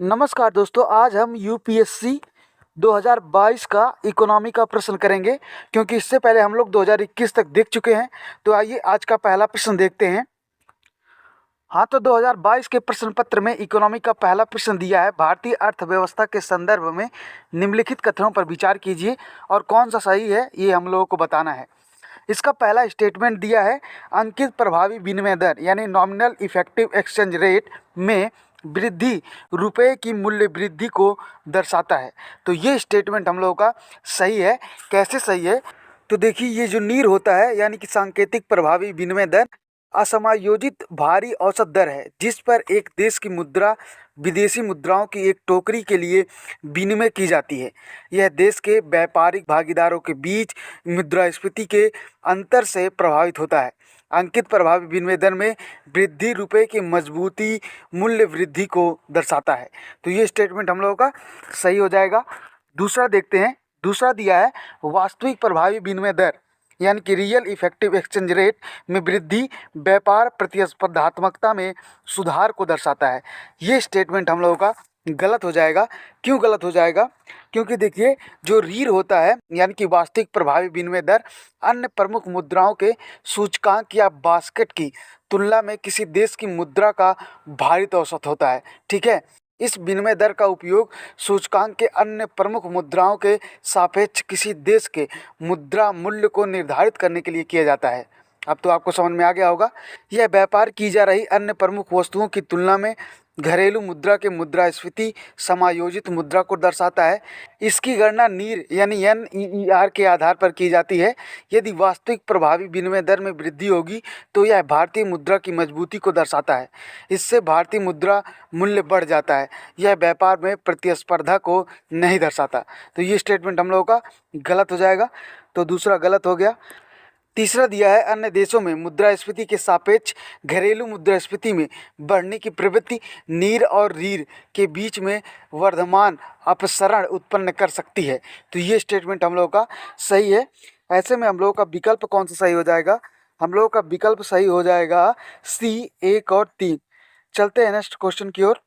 नमस्कार दोस्तों, आज हम यूपीएससी 2022 का इकोनॉमी का प्रश्न करेंगे क्योंकि इससे पहले हम लोग 2021 तक देख चुके हैं। तो आइए आज का पहला प्रश्न देखते हैं। हाँ, तो 2022 के प्रश्न पत्र में इकोनॉमी का पहला प्रश्न दिया है, भारतीय अर्थव्यवस्था के संदर्भ में निम्नलिखित कथनों पर विचार कीजिए और कौन सा सही है ये हम लोगों को बताना है। इसका पहला स्टेटमेंट दिया है, अंकित प्रभावी विनिमय दर यानी नॉमिनल इफेक्टिव एक्सचेंज रेट में वृद्धि रुपए की मूल्य वृद्धि को दर्शाता है। तो ये स्टेटमेंट हम लोगों का सही है। कैसे सही है? तो देखिए, ये जो नीर होता है यानी कि सांकेतिक प्रभावी विनिमय दर असमायोजित भारी औसत दर है जिस पर एक देश की मुद्रा विदेशी मुद्राओं की एक टोकरी के लिए विनिमय की जाती है। यह देश के व्यापारिक भागीदारों के बीच मुद्रास्फीति के अंतर से प्रभावित होता है। अंकित प्रभावी विनिमय दर में वृद्धि रुपए की मजबूती मूल्य वृद्धि को दर्शाता है। तो ये स्टेटमेंट हम लोगों का सही हो जाएगा। दूसरा देखते हैं। दूसरा दिया है, वास्तविक प्रभावी विनिमय दर यानी कि रियल इफेक्टिव एक्सचेंज रेट में वृद्धि व्यापार प्रतिस्पर्धात्मकता में सुधार को दर्शाता है। ये स्टेटमेंट हम लोगों का गलत हो जाएगा। क्यों गलत हो जाएगा? क्योंकि देखिए, जो रीर होता है यानी कि वास्तविक प्रभावी विनिमय दर अन्य प्रमुख मुद्राओं के सूचकांक या बास्केट की तुलना में किसी देश की मुद्रा का भारित औसत होता है। ठीक है, इस विनिमय दर का उपयोग सूचकांक के अन्य प्रमुख मुद्राओं के सापेक्ष किसी देश के मुद्रा मूल्य को निर्धारित करने के लिए किया जाता है। अब तो आपको समझ में आ गया होगा। यह व्यापार की जा रही अन्य प्रमुख वस्तुओं की तुलना में घरेलू मुद्रा के मुद्रास्फीति समायोजित मुद्रा को दर्शाता है। इसकी गणना नीर यानी NEER के आधार पर की जाती है। यदि वास्तविक प्रभावी विनिमय दर में वृद्धि होगी तो यह भारतीय मुद्रा की मजबूती को दर्शाता है। इससे भारतीय मुद्रा मूल्य बढ़ जाता है। यह व्यापार में प्रतिस्पर्धा को नहीं दर्शाता। तो ये स्टेटमेंट हम लोगों का गलत हो जाएगा। तो दूसरा गलत हो गया। तीसरा दिया है, अन्य देशों में मुद्रास्फीति के सापेक्ष घरेलू मुद्रास्फीति में बढ़ने की प्रवृत्ति नीर और रीर के बीच में वर्धमान अपसरण उत्पन्न कर सकती है। तो ये स्टेटमेंट हम लोगों का सही है। ऐसे में हम लोगों का विकल्प कौन सा सही हो जाएगा? हम लोगों का विकल्प सही हो जाएगा सी, 1 और 3। चलते हैं नेक्स्ट क्वेश्चन की ओर।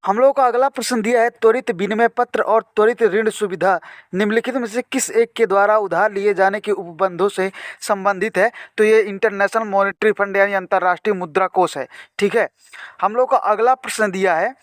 हम लोगों का अगला प्रश्न दिया है, त्वरित विनिमय पत्र और त्वरित ऋण सुविधा निम्नलिखित में से किस एक के द्वारा उधार लिए जाने के उपबंधों से संबंधित है? तो ये इंटरनेशनल मॉनेटरी फंड यानी अंतर्राष्ट्रीय मुद्रा कोष है। ठीक है, हम लोग का अगला प्रश्न दिया है,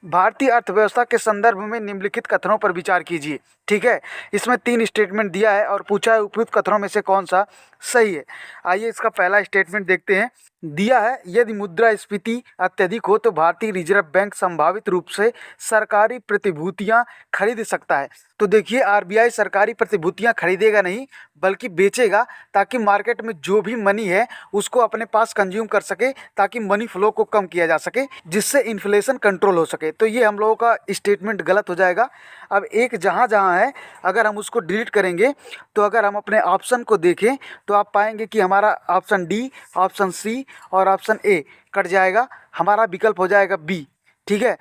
भारतीय अर्थव्यवस्था के संदर्भ में निम्नलिखित कथनों पर विचार कीजिए। ठीक है, इसमें 3 स्टेटमेंट दिया है और पूछा है उपयुक्त कथनों में से कौन सा सही है। आइए इसका पहला स्टेटमेंट देखते हैं। दिया है, यदि मुद्रास्फीति अत्यधिक हो तो भारतीय रिजर्व बैंक संभावित रूप से सरकारी प्रतिभूतियां खरीद सकता है। तो देखिए, आरबीआई सरकारी प्रतिभूतियां खरीदेगा नहीं बल्कि बेचेगा ताकि मार्केट में जो भी मनी है उसको अपने पास कंज्यूम कर सके, ताकि मनी फ्लो को कम किया जा सके, जिससे इन्फ्लेशन कंट्रोल हो सके। तो ये हम लोगों का स्टेटमेंट गलत हो जाएगा। अब एक जहाँ जहाँ है, अगर हम उसको डिलीट करेंगे तो अगर हम अपने ऑप्शन को देखें तो आप पाएंगे कि हमारा ऑप्शन डी, ऑप्शन सी और ऑप्शन ए कट जाएगा। हमारा विकल्प हो जाएगा बी। ठीक है,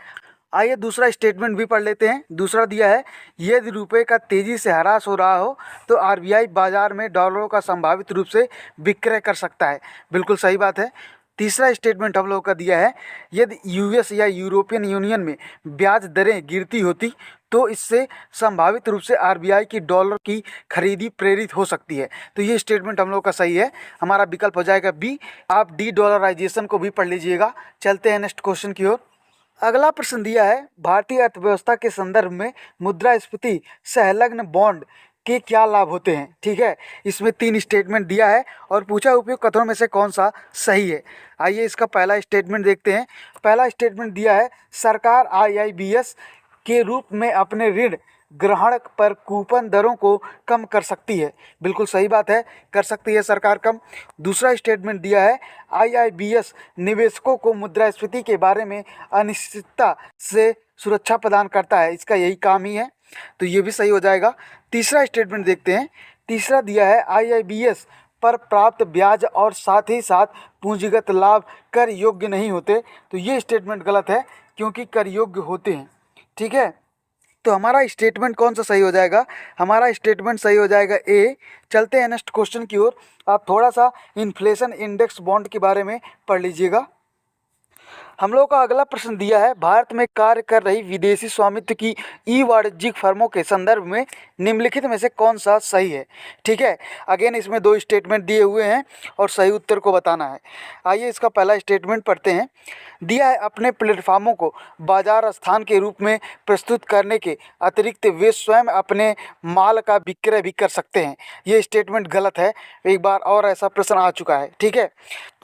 आइए दूसरा स्टेटमेंट भी पढ़ लेते हैं। दूसरा दिया है, यदि रुपए का तेजी से ह्रास हो रहा हो तो आरबीआई बाजार में डॉलरों का संभावित रूप से विक्रय कर सकता है। बिल्कुल सही बात है। तीसरा स्टेटमेंट हम लोगों का दिया है, यदि यूएस या यूरोपियन यूनियन में ब्याज दरें गिरती होती तो इससे संभावित रूप से आरबीआई की डॉलर की खरीदी प्रेरित हो सकती है। तो ये स्टेटमेंट हम लोग का सही है। हमारा विकल्प हो जाएगा बी। आप डी डॉलराइजेशन को भी पढ़ लीजिएगा। चलते हैं नेक्स्ट क्वेश्चन की ओर। अगला प्रश्न दिया है, भारतीय अर्थव्यवस्था के संदर्भ में मुद्रास्फीति संलग्न बॉन्ड के क्या लाभ होते हैं? ठीक है, इसमें 3 स्टेटमेंट दिया है और पूछा उपयुक्त कथनों में से कौन सा सही है। आइए इसका पहला स्टेटमेंट देखते हैं। पहला स्टेटमेंट दिया है, सरकार आईआईबीएस के रूप में अपने ऋण ग्रहण पर कूपन दरों को कम कर सकती है। बिल्कुल सही बात है, कर सकती है सरकार कम। दूसरा स्टेटमेंट दिया है, आईआईबीएस निवेशकों को मुद्रास्फीति के बारे में अनिश्चितता से सुरक्षा प्रदान करता है, इसका यही काम ही है। तो ये भी सही हो जाएगा। तीसरा स्टेटमेंट देखते हैं। तीसरा दिया है, आईआईबीएस पर प्राप्त ब्याज और साथ ही साथ पूंजीगत लाभ कर योग्य नहीं होते। तो ये स्टेटमेंट गलत है क्योंकि कर योग्य होते हैं। ठीक है, तो हमारा स्टेटमेंट कौन सा सही हो जाएगा? हमारा स्टेटमेंट सही हो जाएगा ए। चलते हैं नेक्स्ट क्वेश्चन की ओर। आप थोड़ा सा इन्फ्लेशन इंडेक्स बॉन्ड के बारे में पढ़ लीजिएगा। हम लोग का अगला प्रश्न दिया है, भारत में कार्य कर रही विदेशी स्वामित्व की ई वाणिज्यिक फर्मों के संदर्भ में निम्नलिखित में से कौन सा सही है। ठीक है, अगेन इसमें दो स्टेटमेंट दिए हुए हैं और सही उत्तर को बताना है। आइए इसका पहला स्टेटमेंट पढ़ते हैं। दिया है, अपने प्लेटफार्मों को बाजार स्थान के रूप में प्रस्तुत करने के अतिरिक्त वे स्वयं अपने माल का विक्रय भी कर सकते हैं। ये स्टेटमेंट गलत है, एक बार और ऐसा प्रश्न आ चुका है। ठीक है,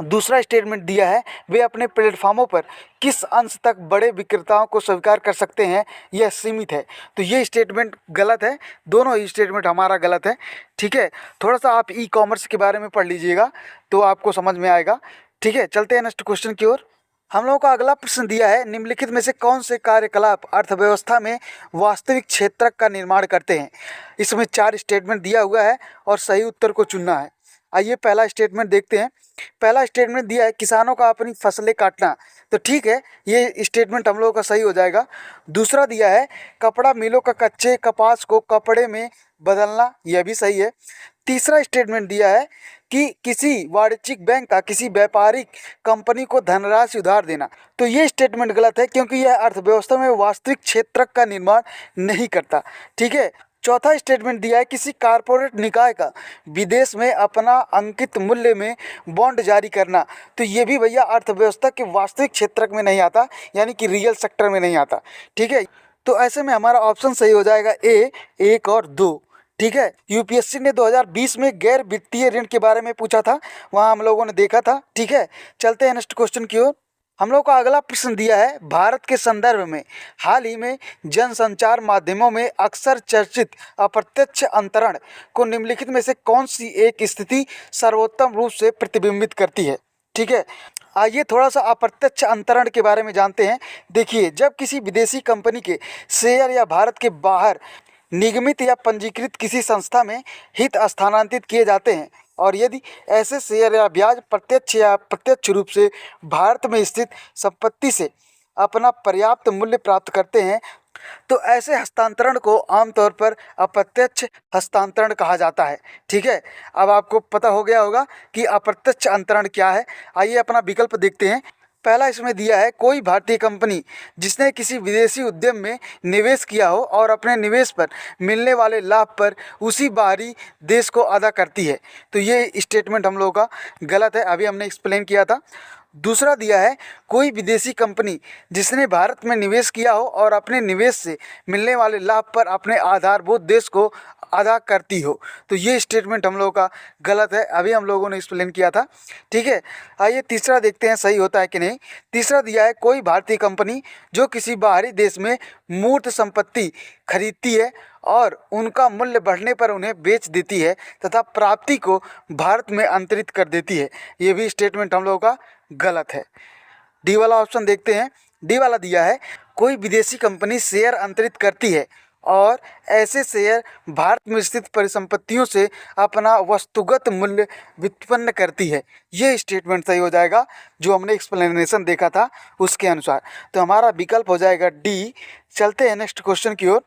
दूसरा स्टेटमेंट दिया है, वे अपने प्लेटफार्मों पर किस अंश तक बड़े विक्रेताओं को स्वीकार कर सकते हैं, यह सीमित है। तो ये स्टेटमेंट गलत है, दोनों ही स्टेटमेंट हमारा गलत है। ठीक है, थोड़ा सा आप ई कॉमर्स के बारे में पढ़ लीजिएगा तो आपको समझ में आएगा। ठीक है, चलते हैं नेक्स्ट क्वेश्चन की ओर। हम लोगों का अगला प्रश्न दिया है, निम्नलिखित में से कौन से कार्यकलाप अर्थव्यवस्था में वास्तविक क्षेत्रक का निर्माण करते हैं। इसमें 4 स्टेटमेंट दिया हुआ है और सही उत्तर को चुनना है। आइए पहला स्टेटमेंट देखते हैं। पहला स्टेटमेंट दिया है, किसानों का अपनी फसलें काटना। तो ठीक है, ये स्टेटमेंट हम लोगों का सही हो जाएगा। दूसरा दिया है, कपड़ा मिलों का कच्चे कपास को कपड़े में बदलना, यह भी सही है। तीसरा स्टेटमेंट दिया है कि किसी वाणिज्यिक बैंक का किसी व्यापारिक कंपनी को धनराशि उधार देना। तो ये स्टेटमेंट गलत है क्योंकि यह अर्थव्यवस्था में वास्तविक क्षेत्रक का निर्माण नहीं करता। ठीक है, चौथा स्टेटमेंट दिया है, किसी कारपोरेट निकाय का विदेश में अपना अंकित मूल्य में बॉन्ड जारी करना। तो ये भी भैया अर्थव्यवस्था के वास्तविक क्षेत्रक में नहीं आता, यानी कि रियल सेक्टर में नहीं आता। ठीक है, तो ऐसे में हमारा ऑप्शन सही हो जाएगा ए, 1 और 2। ठीक है, यूपीएससी ने 2020 में गैर वित्तीय ऋण के बारे में पूछा था, वहाँ हम लोगों ने देखा था। ठीक है, चलते हैं नेक्स्ट क्वेश्चन की ओर। हम लोग का अगला प्रश्न दिया है, भारत के संदर्भ में हाल ही में जनसंचार माध्यमों में अक्सर चर्चित अप्रत्यक्ष अंतरण को निम्नलिखित में से कौन सी एक स्थिति सर्वोत्तम रूप से प्रतिबिंबित करती है। ठीक है, आइए थोड़ा सा अप्रत्यक्ष अंतरण के बारे में जानते हैं। देखिए, जब किसी विदेशी कंपनी के शेयर या भारत के बाहर निगमित या पंजीकृत किसी संस्था में हित स्थानांतरित किए जाते हैं और यदि ऐसे शेयर या ब्याज प्रत्यक्ष या अप्रत्यक्ष रूप से भारत में स्थित संपत्ति से अपना पर्याप्त मूल्य प्राप्त करते हैं, तो ऐसे हस्तांतरण को आमतौर पर अप्रत्यक्ष हस्तांतरण कहा जाता है। ठीक है, अब आपको पता हो गया होगा कि अप्रत्यक्ष अंतरण क्या है। आइए अपना विकल्प देखते हैं। पहला इसमें दिया है, कोई भारतीय कंपनी जिसने किसी विदेशी उद्यम में निवेश किया हो और अपने निवेश पर मिलने वाले लाभ पर उसी बाहरी देश को अदा करती है। तो ये स्टेटमेंट हम लोगों का गलत है, अभी हमने एक्सप्लेन किया था। दूसरा दिया है, कोई विदेशी कंपनी जिसने भारत में निवेश किया हो और अपने निवेश से मिलने वाले लाभ पर अपने आधारभूत देश को अदा करती हो। तो ये स्टेटमेंट हम लोगों का गलत है, अभी हम लोगों ने एक्सप्लेन किया था। ठीक है, आइए तीसरा देखते हैं सही होता है कि नहीं। तीसरा दिया है, कोई भारतीय कंपनी जो किसी बाहरी देश में मूर्त संपत्ति खरीदती है और उनका मूल्य बढ़ने पर उन्हें बेच देती है तथा प्राप्ति को भारत में अंतरित कर देती है। ये भी स्टेटमेंट हम लोगों का गलत है। डी वाला ऑप्शन देखते हैं। डी वाला दिया है, कोई विदेशी कंपनी शेयर अंतरित करती है और ऐसे शेयर भारत में स्थित परिसंपत्तियों से अपना वस्तुगत मूल्य व्युत्पन्न करती है। ये स्टेटमेंट सही हो जाएगा जो हमने एक्सप्लेनेशन देखा था उसके अनुसार। तो हमारा विकल्प हो जाएगा डी। चलते हैं नेक्स्ट क्वेश्चन की ओर।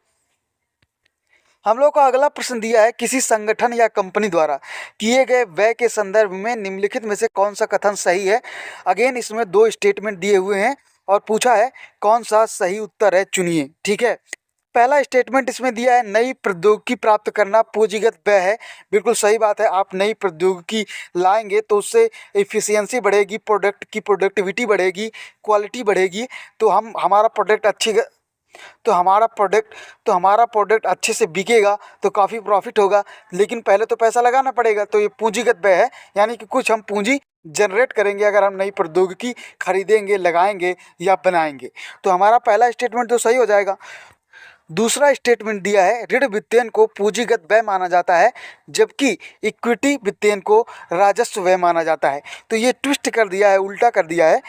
हम लोग का अगला प्रश्न दिया है, किसी संगठन या कंपनी द्वारा किए गए व्यय के संदर्भ में निम्नलिखित में से कौन सा कथन सही है। अगेन इसमें 2 स्टेटमेंट दिए हुए हैं और पूछा है कौन सा सही उत्तर है, चुनिए। ठीक है, पहला स्टेटमेंट इसमें दिया है, नई प्रौद्योगिकी प्राप्त करना पूंजीगत व्यय है। बिल्कुल सही बात है, आप नई प्रौद्योगिकी लाएंगे तो उससे एफिशिएंसी बढ़ेगी, प्रोडक्ट की प्रोडक्टिविटी बढ़ेगी, क्वालिटी बढ़ेगी, तो हमारा प्रोडक्ट अच्छे से बिकेगा तो काफ़ी प्रॉफिट होगा। लेकिन पहले तो पैसा लगाना पड़ेगा, तो ये पूंजीगत व्यय है, यानी कि कुछ हम पूंजी जनरेट करेंगे अगर हम नई प्रौद्योगिकी खरीदेंगे, लगाएंगे या बनाएंगे। तो हमारा पहला स्टेटमेंट तो सही हो जाएगा। दूसरा स्टेटमेंट दिया है, ऋण वित्तयन को पूंजीगत व्यय माना जाता है जबकि इक्विटी वित्तयन को राजस्व व्यय माना जाता है। तो ये ट्विस्ट कर दिया है, उल्टा कर दिया है।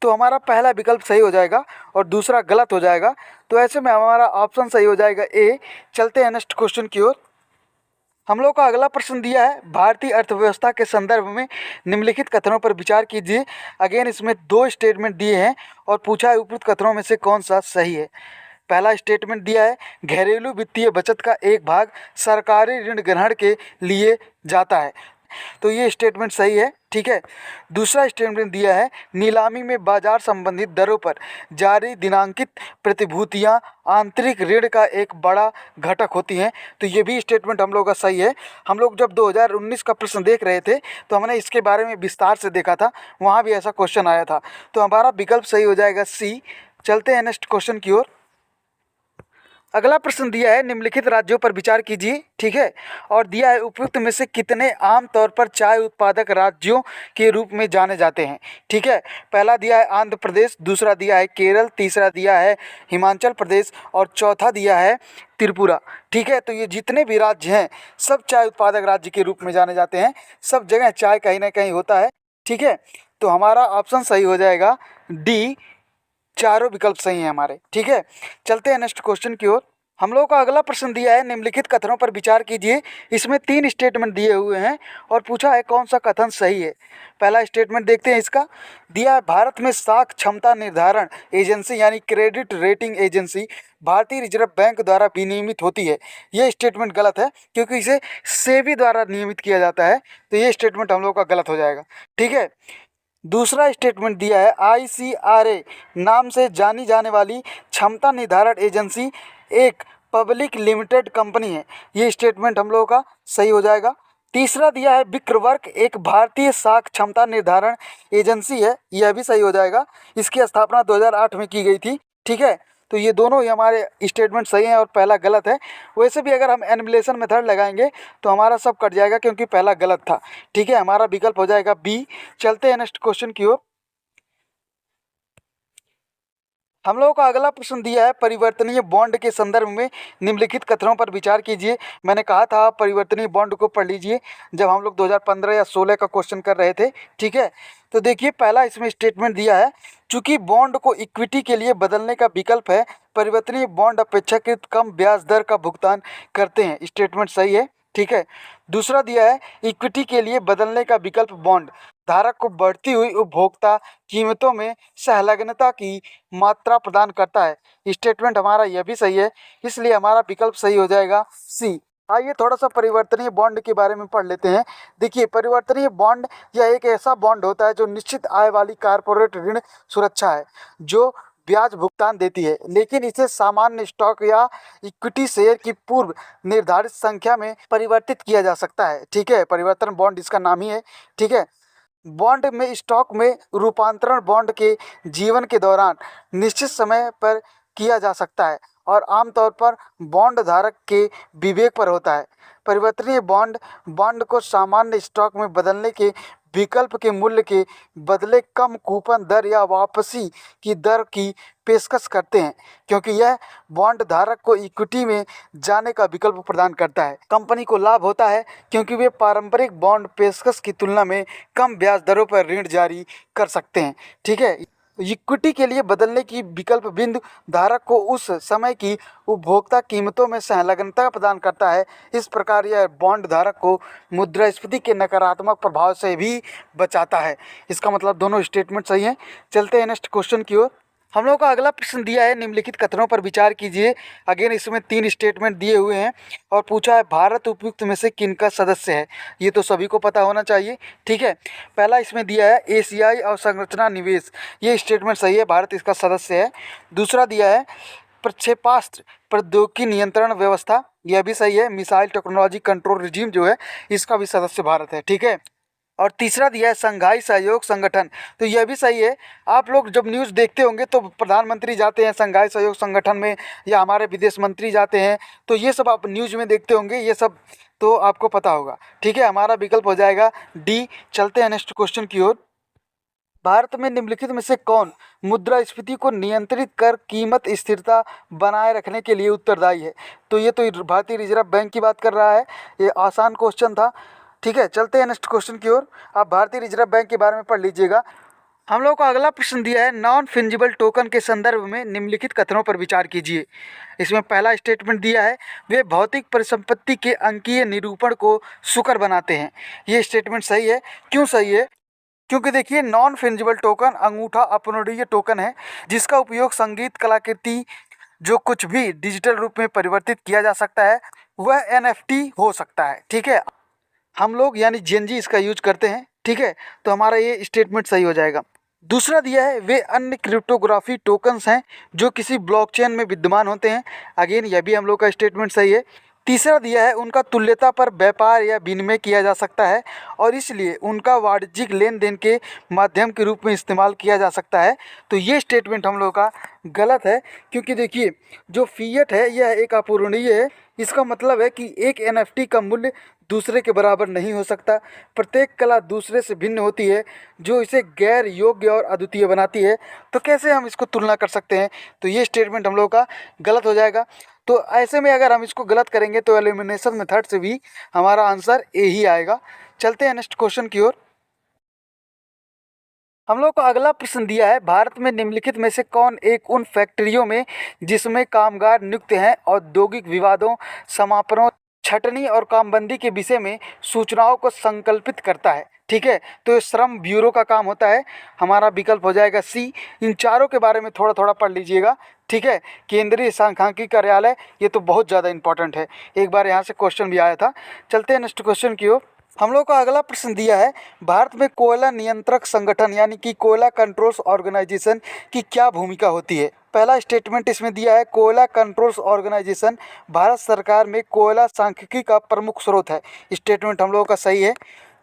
तो हमारा पहला विकल्प सही हो जाएगा और दूसरा गलत हो जाएगा। तो ऐसे में हमारा ऑप्शन सही हो जाएगा ए। चलते हैं नेक्स्ट क्वेश्चन की ओर। हम लोग का अगला प्रश्न दिया है, भारतीय अर्थव्यवस्था के संदर्भ में निम्नलिखित कथनों पर विचार कीजिए। अगेन इसमें 2 स्टेटमेंट दिए हैं और पूछा है उपयुक्त कथनों में से कौन सा सही है। पहला स्टेटमेंट दिया है, घरेलू वित्तीय बचत का एक भाग सरकारी ऋण ग्रहण के लिए जाता है। तो ये स्टेटमेंट सही है। ठीक है, दूसरा स्टेटमेंट दिया है, नीलामी में बाजार संबंधित दरों पर जारी दिनांकित प्रतिभूतियां आंतरिक ऋण का एक बड़ा घटक होती हैं। तो ये भी स्टेटमेंट हम लोग का सही है। हम लोग जब 2019 का प्रश्न देख रहे थे तो हमने इसके बारे में विस्तार से देखा था, वहाँ भी ऐसा क्वेश्चन आया था। तो हमारा विकल्प सही हो जाएगा सी। चलते हैं नेक्स्ट क्वेश्चन की ओर। अगला प्रश्न दिया है, निम्नलिखित राज्यों पर विचार कीजिए। ठीक है, और दिया है, उपयुक्त में से कितने आमतौर पर चाय उत्पादक राज्यों के रूप में जाने जाते हैं। ठीक है, पहला दिया है आंध्र प्रदेश, दूसरा दिया है केरल, तीसरा दिया है हिमाचल प्रदेश और चौथा दिया है त्रिपुरा। ठीक है, तो ये जितने भी राज्य हैं सब चाय उत्पादक राज्य के रूप में जाने जाते हैं। सब जगह चाय कहीं ना कहीं होता है। ठीक है, तो हमारा ऑप्शन सही हो जाएगा डी। चारों विकल्प सही हैं हमारे। ठीक है, चलते हैं नेक्स्ट क्वेश्चन की ओर। हम लोगों का अगला प्रश्न दिया है, निम्नलिखित कथनों पर विचार कीजिए। इसमें 3 स्टेटमेंट दिए हुए हैं और पूछा है कौन सा कथन सही है। पहला स्टेटमेंट देखते हैं इसका। दिया है, भारत में साख क्षमता निर्धारण एजेंसी यानी क्रेडिट रेटिंग एजेंसी भारतीय रिजर्व बैंक द्वारा विनियमित होती है। ये स्टेटमेंट गलत है क्योंकि इसे सेबी द्वारा नियमित किया जाता है। तो ये स्टेटमेंट हम लोग का गलत हो जाएगा। ठीक है, दूसरा स्टेटमेंट दिया है, ICRA नाम से जानी जाने वाली क्षमता निर्धारण एजेंसी एक पब्लिक लिमिटेड कंपनी है। ये स्टेटमेंट हम लोगों का सही हो जाएगा। तीसरा दिया है, विक्रवर्क एक भारतीय साख क्षमता निर्धारण एजेंसी है। यह भी सही हो जाएगा। इसकी स्थापना 2008 में की गई थी। ठीक है, तो ये दोनों ही हमारे स्टेटमेंट सही हैं और पहला गलत है। वैसे भी अगर हम एनिमेशन मेथड लगाएंगे तो हमारा सब कट जाएगा क्योंकि पहला गलत था। ठीक है, हमारा विकल्प हो जाएगा बी। चलते हैं नेक्स्ट क्वेश्चन की ओर। हम लोगों का अगला प्रश्न दिया है, परिवर्तनीय बॉन्ड के संदर्भ में निम्नलिखित कथनों पर विचार कीजिए। मैंने कहा था परिवर्तनीय बॉन्ड को पढ़ लीजिए जब हम लोग 2015 या 16 का क्वेश्चन कर रहे थे। ठीक है, तो देखिए पहला इसमें स्टेटमेंट दिया है, चूंकि बॉन्ड को इक्विटी के लिए बदलने का विकल्प है, परिवर्तनीय बॉन्ड अपेक्षाकृत कम ब्याज दर का भुगतान करते हैं। स्टेटमेंट सही है। ठीक है, दूसरा दिया है, इक्विटी के लिए बदलने का विकल्प बॉन्ड धारक को बढ़ती हुई उपभोक्ता कीमतों में संलग्नता की मात्रा प्रदान करता है। स्टेटमेंट हमारा यह भी सही है, इसलिए हमारा विकल्प सही हो जाएगा सी। आइए थोड़ा सा परिवर्तनीय बॉन्ड के बारे में पढ़ लेते हैं। देखिए, परिवर्तनीय बॉन्ड यह एक ऐसा बॉन्ड होता है जो निश्चित आय वाली कॉर्पोरेट ऋण सुरक्षा है जो ब्याज भुगतान देती है, लेकिन इसे सामान्य स्टॉक या इक्विटी शेयर की पूर्व निर्धारित संख्या में परिवर्तित किया जा सकता है। ठीक है, परिवर्तन बॉन्ड इसका नाम ही है। ठीक है, बॉन्ड में स्टॉक में रूपांतरण बॉन्ड के जीवन के दौरान निश्चित समय पर किया जा सकता है और आमतौर पर बॉन्ड धारक के विवेक पर होता है। परिवर्तनीय बॉन्ड बॉन्ड को सामान्य स्टॉक में बदलने के विकल्प के मूल्य के बदले कम कूपन दर या वापसी की दर की पेशकश करते हैं, क्योंकि यह बॉन्ड धारक को इक्विटी में जाने का विकल्प प्रदान करता है। कंपनी को लाभ होता है क्योंकि वे पारंपरिक बॉन्ड पेशकश की तुलना में कम ब्याज दरों पर ऋण जारी कर सकते हैं। ठीक है, इक्विटी के लिए बदलने की विकल्प बिंदु धारक को उस समय की उपभोक्ता कीमतों में संलग्नता प्रदान करता है। इस प्रकार यह बॉन्ड धारक को मुद्रास्फीति के नकारात्मक प्रभाव से भी बचाता है। इसका मतलब दोनों स्टेटमेंट सही हैं। चलते हैं नेक्स्ट क्वेश्चन की ओर। हम लोग का अगला प्रश्न दिया है, निम्नलिखित कथनों पर विचार कीजिए। अगेन इसमें 3 स्टेटमेंट दिए हुए हैं और पूछा है, भारत उपयुक्त में से किन का सदस्य है। ये तो सभी को पता होना चाहिए। ठीक है, पहला इसमें दिया है, एशियाई अवसंरचना निवेश। ये स्टेटमेंट सही है, भारत इसका सदस्य है। दूसरा दिया है, प्रक्षेपास्त्र प्रौद्योगिकी नियंत्रण व्यवस्था। यह भी सही है। मिसाइल टेक्नोलॉजी कंट्रोल रिजीम जो है इसका भी सदस्य भारत है। ठीक है, और तीसरा दिया है, संघाई सहयोग संगठन। तो यह भी सही है। आप लोग जब न्यूज़ देखते होंगे तो प्रधानमंत्री जाते हैं संघाई सहयोग संगठन में या हमारे विदेश मंत्री जाते हैं, तो ये सब आप न्यूज़ में देखते होंगे, ये सब तो आपको पता होगा। ठीक है, हमारा विकल्प हो जाएगा डी। चलते हैं नेक्स्ट क्वेश्चन की ओर। भारत में निम्नलिखित में से कौन मुद्रास्फीति को नियंत्रित कर कीमत स्थिरता बनाए रखने के लिए उत्तरदायी है। तो ये तो भारतीय रिजर्व बैंक की बात कर रहा है। ये आसान क्वेश्चन था। ठीक है, चलते हैं नेक्स्ट क्वेश्चन की ओर। आप भारतीय रिजर्व बैंक के बारे में पढ़ लीजिएगा। हम लोग को अगला प्रश्न दिया है, नॉन फंजिबल टोकन के संदर्भ में निम्नलिखित कथनों पर विचार कीजिए। इसमें पहला स्टेटमेंट दिया है, वे भौतिक परिसंपत्ति के अंकीय निरूपण को सुकर बनाते हैं। ये स्टेटमेंट सही है। क्यों सही है? क्योंकि देखिए, नॉन फंजिबल टोकन अंगूठा अपनोडीय टोकन है जिसका उपयोग संगीत कलाकृति जो कुछ भी डिजिटल रूप में परिवर्तित किया जा सकता है वह NFT हो सकता है। ठीक है, हम लोग यानी जेनजी इसका यूज करते हैं। ठीक है, तो हमारा ये स्टेटमेंट सही हो जाएगा। दूसरा दिया है वे अन्य क्रिप्टोग्राफी टोकन्स हैं जो किसी ब्लॉकचेन में विद्यमान होते हैं। अगेन यह भी हम लोग का स्टेटमेंट सही है। तीसरा दिया है उनका तुल्यता पर व्यापार या विनिमय किया जा सकता है और इसलिए उनका वाणिज्यिक लेन देन के माध्यम के रूप में इस्तेमाल किया जा सकता है। तो ये स्टेटमेंट हम लोग का गलत है, क्योंकि देखिए जो फिएट है यह एक अपूरणीय है। इसका मतलब है कि एक एनएफटी का मूल्य दूसरे के बराबर नहीं हो सकता। प्रत्येक कला दूसरे से भिन्न होती है जो इसे गैर योग्य और अद्वितीय बनाती है। तो कैसे हम इसको तुलना कर सकते हैं? तो ये स्टेटमेंट हम लोग का गलत हो जाएगा। तो ऐसे में अगर हम इसको गलत करेंगे तो एलिमिनेशन मेथड से भी हमारा आंसर ए ही आएगा। चलते हैं नेक्स्ट क्वेश्चन की ओर। हम लोग को अगला प्रश्न दिया है भारत में निम्नलिखित में से कौन एक उन फैक्ट्रियों में जिसमें कामगार नियुक्त हैं औद्योगिक विवादों, समापनों, छटनी और कामबंदी के विषय में सूचनाओं को संकल्पित करता है? ठीक है, तो ये श्रम ब्यूरो का काम होता है। हमारा विकल्प हो जाएगा सी। इन चारों के बारे में थोड़ा थोड़ा पढ़ लीजिएगा। ठीक है, केंद्रीय सांख्यिकी कार्यालय, ये तो बहुत ज़्यादा इंपॉर्टेंट है, एक बार यहाँ से क्वेश्चन भी आया था। चलते हैं नेक्स्ट क्वेश्चन की ओर। हम लोग का अगला प्रश्न दिया है भारत में कोयला नियंत्रक संगठन यानी कि कोयला कंट्रोल्स ऑर्गेनाइजेशन की क्या भूमिका होती है? पहला स्टेटमेंट इसमें दिया है कोयला कंट्रोल्स ऑर्गेनाइजेशन भारत सरकार में कोयला सांख्यिकी का प्रमुख स्रोत है। स्टेटमेंट हम लोगों का सही है।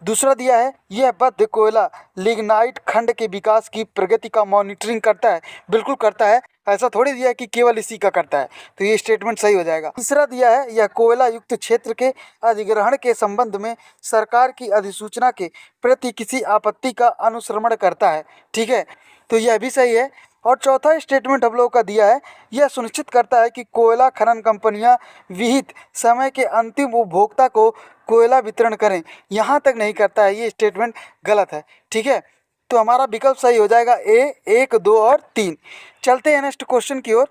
दूसरा दिया है यह बद्ध कोयला लिग्नाइट खंड के विकास की प्रगति का मॉनिटरिंग करता है। बिल्कुल करता है, ऐसा थोड़ी दिया है कि केवल इसी का करता है। तो ये स्टेटमेंट सही हो जाएगा। तीसरा दिया है यह कोयला युक्त क्षेत्र के अधिग्रहण के संबंध में सरकार की अधिसूचना के प्रति किसी आपत्ति का अनुश्रवण करता है। ठीक है, तो यह भी सही है। और चौथा स्टेटमेंट हम लोगों का दिया है यह सुनिश्चित करता है कि कोयला खनन कंपनियां विहित समय के अंतिम उपभोक्ता को कोयला वितरण करें, यहाँ तक नहीं करता है। ये स्टेटमेंट गलत है। ठीक है, तो हमारा विकल्प सही हो जाएगा ए, 1, 2 और 3। चलते हैं नेक्स्ट क्वेश्चन की ओर।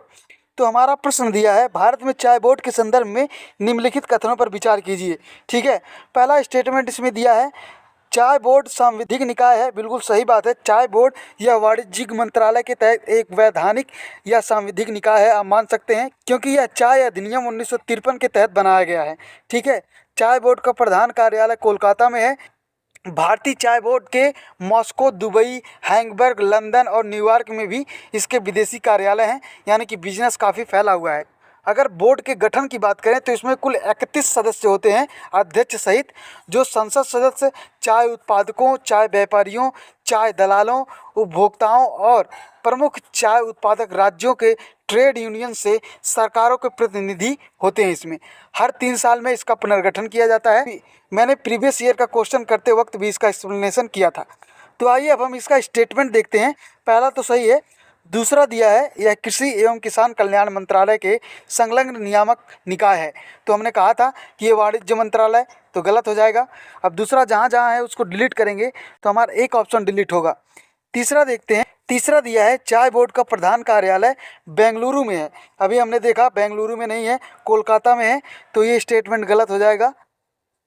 तो हमारा प्रश्न दिया है भारत में चाय बोर्ड के संदर्भ में निम्नलिखित कथनों पर विचार कीजिए। ठीक है, पहला स्टेटमेंट इसमें दिया है चाय बोर्ड सांविधिक निकाय है। बिल्कुल सही बात है। चाय बोर्ड यह वाणिज्यिक मंत्रालय के तहत एक वैधानिक या सांविधिक निकाय है, आप मान सकते हैं, क्योंकि यह चाय अधिनियम 1953 के तहत बनाया गया है। ठीक है, चाय बोर्ड का प्रधान कार्यालय कोलकाता में है। भारतीय चाय बोर्ड के मॉस्को, दुबई, हैम्बर्ग, लंदन और न्यूयॉर्क में भी इसके विदेशी कार्यालय हैं, यानी कि बिजनेस काफ़ी फैला हुआ है। अगर बोर्ड के गठन की बात करें तो इसमें कुल 31 सदस्य होते हैं अध्यक्ष सहित, जो संसद सदस्य चाय उत्पादकों, चाय व्यापारियों, चाय दलालों, उपभोक्ताओं और प्रमुख चाय उत्पादक राज्यों के ट्रेड यूनियन से सरकारों के प्रतिनिधि होते हैं। इसमें हर 3 साल में इसका पुनर्गठन किया जाता है। मैंने प्रीवियस ईयर का क्वेश्चन करते वक्त भी इसका एक्सप्लेनेशन किया था। तो आइए अब हम इसका स्टेटमेंट देखते हैं। पहला तो सही है। दूसरा दिया है यह कृषि एवं किसान कल्याण मंत्रालय के संलग्न नियामक निकाय है। तो हमने कहा था कि ये वाणिज्य मंत्रालय, तो गलत हो जाएगा। अब दूसरा जहाँ जहाँ है उसको डिलीट करेंगे तो हमारा एक ऑप्शन डिलीट होगा। तीसरा देखते हैं। तीसरा दिया है चाय बोर्ड का प्रधान कार्यालय बेंगलुरु में है। अभी हमने देखा बेंगलुरु में नहीं है, कोलकाता में है, तो ये स्टेटमेंट गलत हो जाएगा।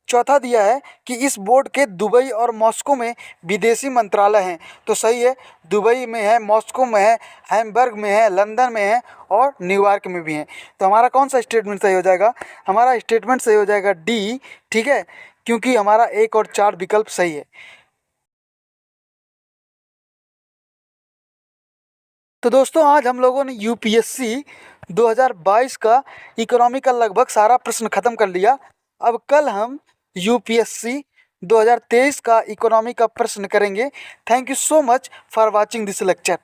चौथा दिया है कि इस बोर्ड के दुबई और मॉस्को में विदेशी मंत्रालय हैं। तो सही है, दुबई में है, मॉस्को में है, हैम्बर्ग में है, लंदन में है और न्यूयॉर्क में भी है। तो हमारा कौन सा स्टेटमेंट सही हो जाएगा? हमारा स्टेटमेंट सही हो जाएगा डी। ठीक है, क्योंकि हमारा 1 और 4 विकल्प सही है। तो दोस्तों आज हम लोगों ने यूपीएससी 2022 का इकोनॉमी का लगभग सारा प्रश्न खत्म कर लिया। अब कल हम यूपीएससी 2023 का इकोनॉमी का प्रश्न करेंगे। Thank you so much for watching this lecture.